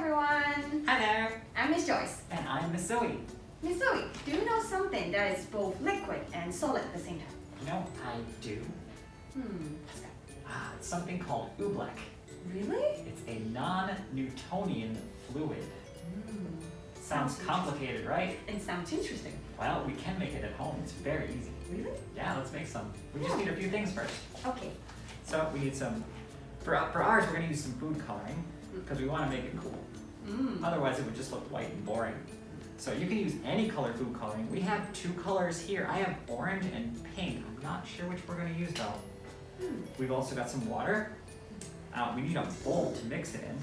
everyone! Hi there! I'm Miss Joyce. And I'm Miss Zoe. Miss Zoe, do you know something that is both liquid and solid at the same time? You know, I do. What's that? It's something called Oobleck. Really? It's a non-Newtonian fluid. Sounds complicated, right? It sounds interesting. Well, we can make it at home. It's very easy. Really? Yeah, let's make some. We just need a few things first. Okay. So we need some, for ours we're going to use some food coloring because we want to make it cool. Otherwise it would just look white and boring. So you can use any color food coloring. We have two colors here. I have orange and pink. I'm not sure which we're going to use though. We've also got some water. We need a bowl to mix it in.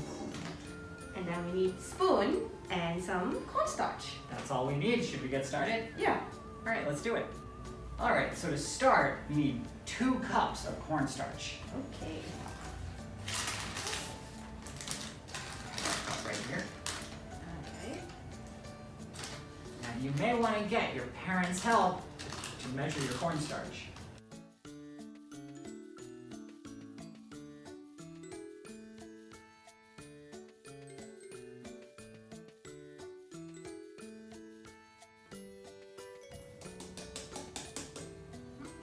And then we need spoon and some cornstarch. That's all we need. Should we get started? Yeah. All right, let's do it. All right, so to start, we need 2 cups of cornstarch. Okay. Right here. Okay. Now you may want to get your parents' help to measure your cornstarch.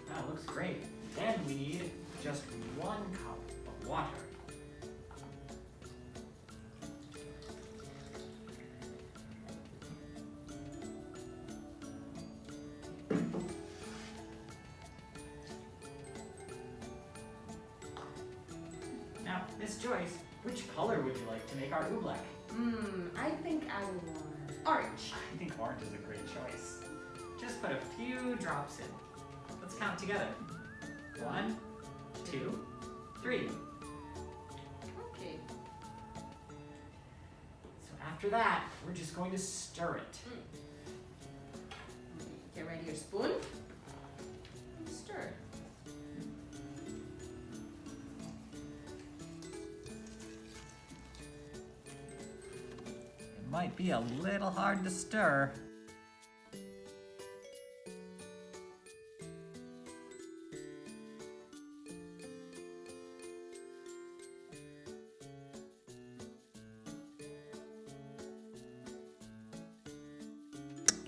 That looks great. Then we need just 1 cup of water. Now, Miss Joyce, which color would you like to make our oobleck? I think I want orange. I think orange is a great choice. Just put a few drops in. Let's count together. 1, 2, 3. Okay. So after that, we're just going to stir it. Get ready your spoon. And stir. It might be a little hard to stir.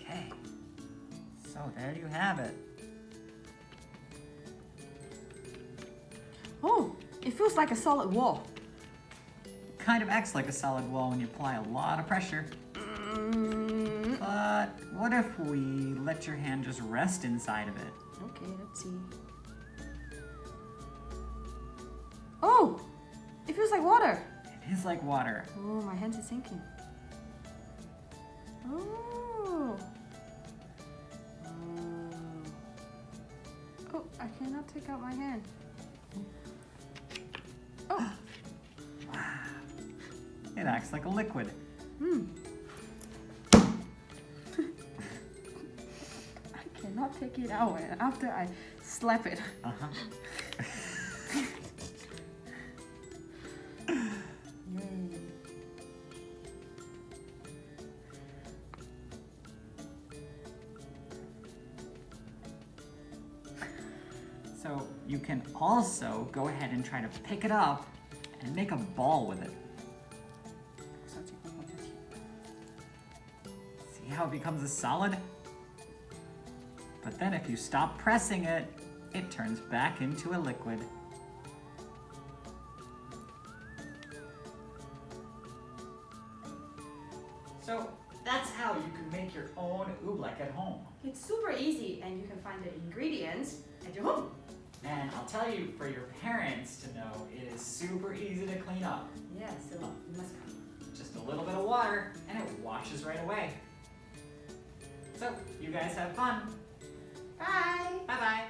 Okay, so there you have it. Oh, it feels like a solid wall. Kind of acts like a solid wall when you apply a lot of pressure. But what if we let your hand just rest inside of it? Okay, let's see. Oh, it feels like water. It is like water. Oh, my hands are sinking. Oh. Oh, I cannot take out my hand. Oh. It acts like a liquid. I cannot take it out after I slap it. Yay. So you can also go ahead and try to pick it up and make a ball with it. See how it becomes a solid? But then if you stop pressing it, it turns back into a liquid. So that's how you can make your own oobleck at home. It's super easy and you can find the ingredients at your home. And I'll tell you, for your parents to know, it is super easy to clean up. Yeah, so you must come. Just a little bit of water and it washes right away. So, you guys have fun. Bye! Bye-bye.